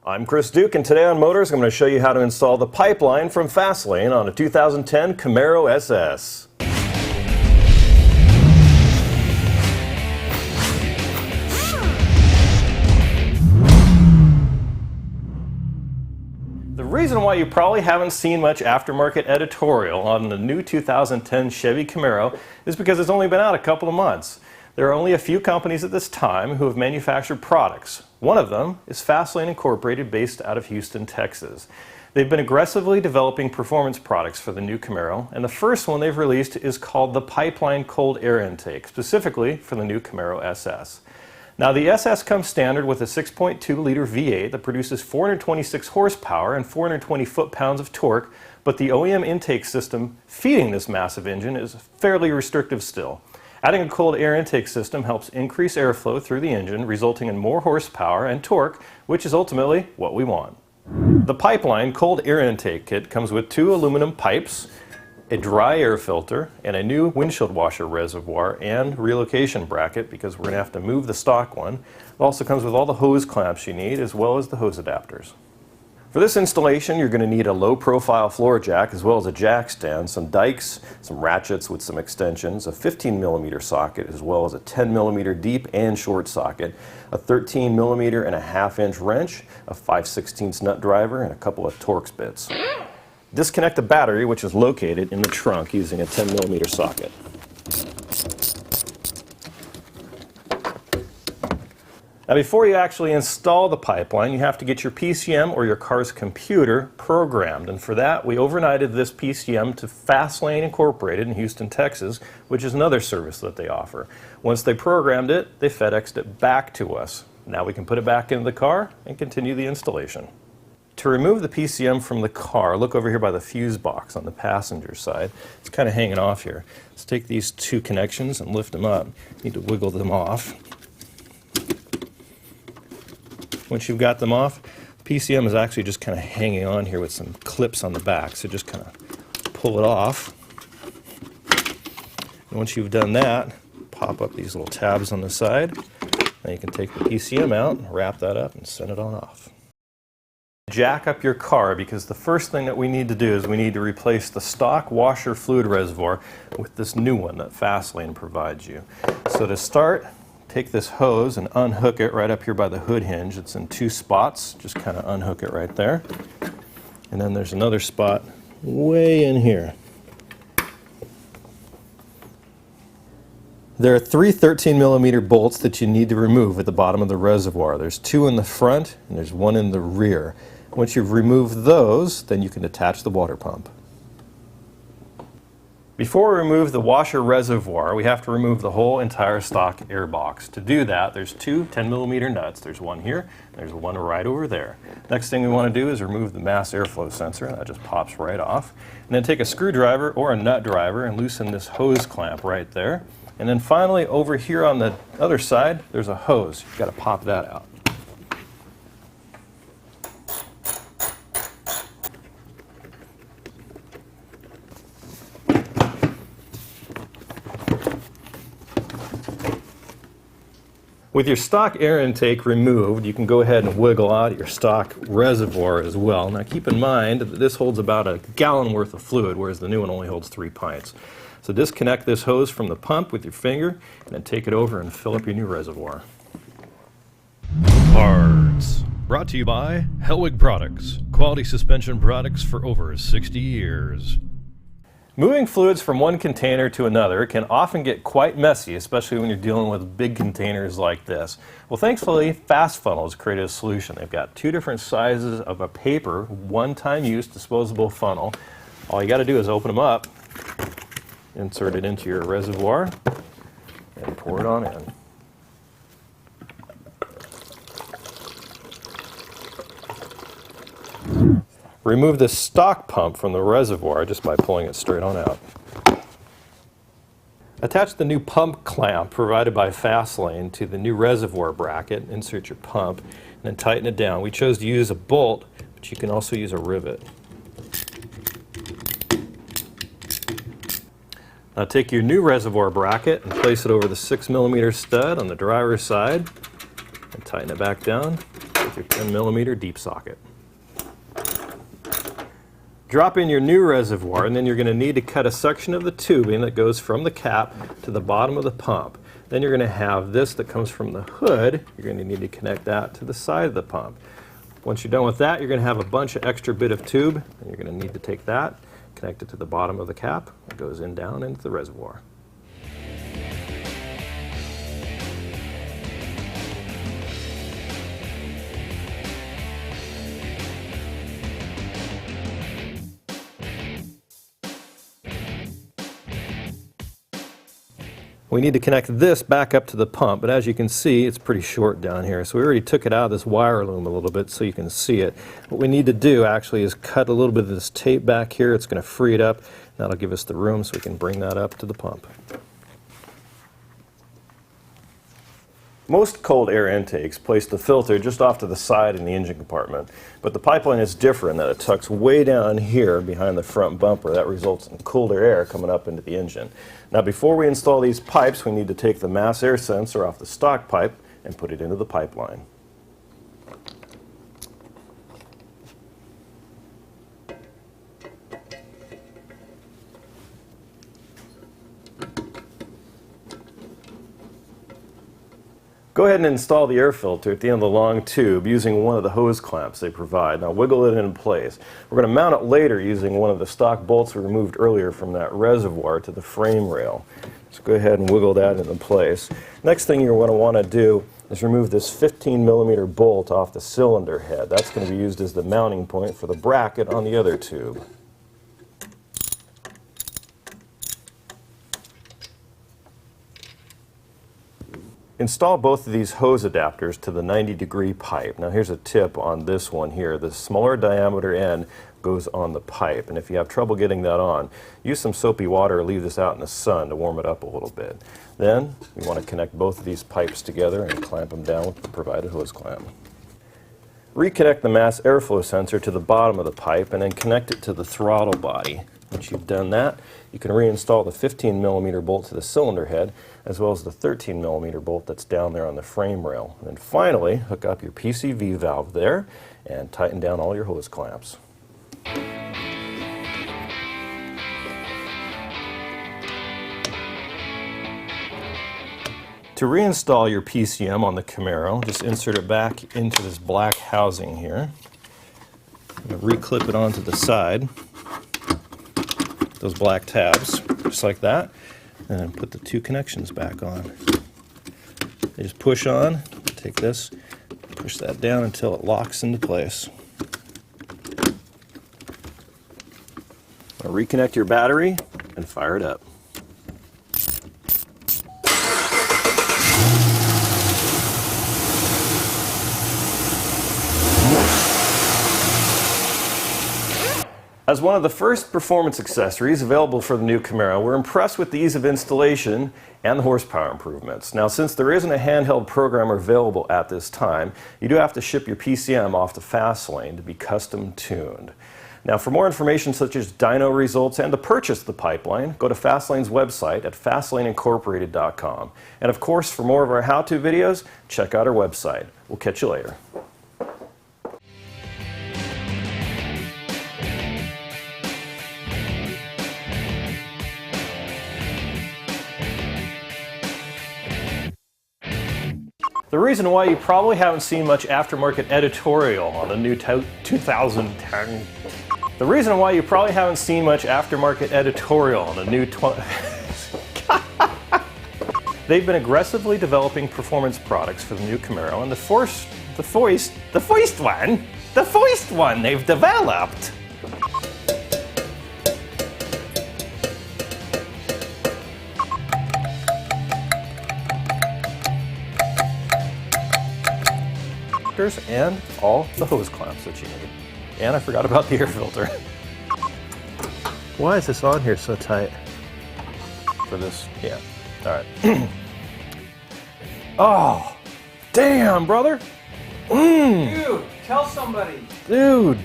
I'm Chris Duke, and today on Motorz, I'm going to show you how to install the pipeline from Fastlane on a 2010 Camaro SS. The reason why you probably haven't seen much aftermarket editorial on the new 2010 Chevy Camaro is because it's only been out a couple of months. There are only a few companies at this time who have manufactured products. One of them is Fastlane Incorporated, based out of Houston, Texas. They've been aggressively developing performance products for the new Camaro, and the first one they've released is called the Pipeline Cold Air Intake, specifically for the new Camaro SS. Now, the SS comes standard with a 6.2-liter V8 that produces 426 horsepower and 420 foot-pounds of torque, but the OEM intake system feeding this massive engine is fairly restrictive still. Adding a cold air intake system helps increase airflow through the engine, resulting in more horsepower and torque, which is ultimately what we want. The Pipeline Cold Air Intake Kit comes with 2 aluminum pipes, a dry air filter, and a new windshield washer reservoir and relocation bracket, because we're going to have to move the stock one. It also comes with all the hose clamps you need, as well as the hose adapters. For this installation, you're going to need a low-profile floor jack, as well as a jack stand, some dikes, some ratchets with some extensions, a 15mm socket, as well as a 10mm deep and short socket, a 13mm and a half-inch wrench, a 5/16 nut driver, and a couple of Torx bits. Disconnect the battery, which is located in the trunk, using a 10mm socket. Now, before you actually install the pipeline, you have to get your PCM or your car's computer programmed. And for that, we overnighted this PCM to Fastlane Incorporated in Houston, Texas, which is another service that they offer. Once they programmed it, they FedExed it back to us. Now we can put it back into the car and continue the installation. To remove the PCM from the car, look over here by the fuse box on the passenger side. It's kind of hanging off here. Let's take these 2 connections and lift them up. You need to wiggle them off. Once you've got them off, PCM is actually just kind of hanging on here with some clips on the back, so just kind of pull it off. And once you've done that, pop up these little tabs on the side. Now you can take the PCM out, wrap that up, and send it on off. Jack up your car, because the first thing that we need to do is we need to replace the stock washer fluid reservoir with this new one that Fastlane provides you. So to start, take this hose and unhook it right up here by the hood hinge. It's in 2 spots. Just kind of unhook it right there. And then there's another spot way in here. There are 3 13mm bolts that you need to remove at the bottom of the reservoir. There's 2 in the front and there's 1 in the rear. Once you've removed those, then you can attach the water pump. Before we remove the washer reservoir, we have to remove the whole entire stock air box. To do that, there's 2 10mm nuts. There's one here, and there's one right over there. Next thing we want to do is remove the mass airflow sensor. That just pops right off. And then take a screwdriver or a nut driver and loosen this hose clamp right there. And then finally, over here on the other side, there's a hose. You've got to pop that out. With your stock air intake removed, you can go ahead and wiggle out your stock reservoir as well. Now keep in mind that this holds about a gallon worth of fluid, whereas the new one only holds 3 pints. So disconnect this hose from the pump with your finger, and then take it over and fill up your new reservoir. Parts. Brought to you by Hellwig Products. Quality suspension products for over 60 years. Moving fluids from one container to another can often get quite messy, especially when you're dealing with big containers like this. Well, thankfully, Fast Funnel has created a solution. They've got 2 different sizes of a paper, one-time use disposable funnel. All you got to do is open them up, insert it into your reservoir, and pour it on in. Remove the stock pump from the reservoir just by pulling it straight on out. Attach the new pump clamp provided by Fastlane to the new reservoir bracket. Insert your pump and then tighten it down. We chose to use a bolt, but you can also use a rivet. Now take your new reservoir bracket and place it over the 6mm stud on the driver's side and tighten it back down with with your 10mm deep socket. Drop in your new reservoir, and then you're going to need to cut a section of the tubing that goes from the cap to the bottom of the pump. Then you're going to have this that comes from the hood. You're going to need to connect that to the side of the pump. Once you're done with that, you're going to have a bunch of extra bit of tube, and you're going to need to take that, connect it to the bottom of the cap. It goes in down into the reservoir. We need to connect this back up to the pump, but as you can see, it's pretty short down here. So we already took it out of this wire loom a little bit so you can see it. What we need to do actually is cut a little bit of this tape back here. It's going to free it up. That'll give us the room so we can bring that up to the pump. Most cold air intakes place the filter just off to the side in the engine compartment, but the pipeline is different in that it tucks way down here behind the front bumper. That results in colder air coming up into the engine. Now before we install these pipes, we need to take the mass air sensor off the stock pipe and put it into the pipeline. Go ahead and install the air filter at the end of the long tube using one of the hose clamps they provide. Now wiggle it in place. We're going to mount it later using one of the stock bolts we removed earlier from that reservoir to the frame rail. So go ahead and wiggle that into place. Next thing you're going to want to do is remove this 15mm bolt off the cylinder head. That's going to be used as the mounting point for the bracket on the other tube. Install both of these hose adapters to the 90-degree pipe. Now here's a tip on this one here. The smaller diameter end goes on the pipe, and if you have trouble getting that on, use some soapy water or leave this out in the sun to warm it up a little bit. Then you want to connect both of these pipes together and clamp them down with the provided hose clamp. Reconnect the mass airflow sensor to the bottom of the pipe and then connect it to the throttle body. Once you've done that, you can reinstall the 15mm bolt to the cylinder head as well as the 13mm bolt that's down there on the frame rail. And then finally, hook up your PCV valve there and tighten down all your hose clamps. To reinstall your PCM on the Camaro, just insert it back into this black housing here. Reclip it onto the side, those black tabs, just like that, and then put the two connections back on. They just push on, take this, push that down until it locks into place. Now reconnect your battery and fire it up. As one of the first performance accessories available for the new Camaro, we're impressed with the ease of installation and the horsepower improvements. Now, since there isn't a handheld programmer available at this time, you do have to ship your PCM off to Fastlane to be custom tuned. Now, for more information such as dyno results and to purchase the pipeline, go to Fastlane's website at fastlaneincorporated.com. And of course, for more of our how-to videos, check out our website. We'll catch you later. The reason why you probably haven't seen much aftermarket editorial on the new 2010. The reason why you probably haven't seen much aftermarket editorial on the new They've been aggressively developing performance products for the new Camaro, and the foist one they've developed. And all the hose clamps that you need. And I forgot about the air filter. Why is this on here so tight? For this, yeah. All right. Oh, damn, brother. Dude, tell somebody. Dude.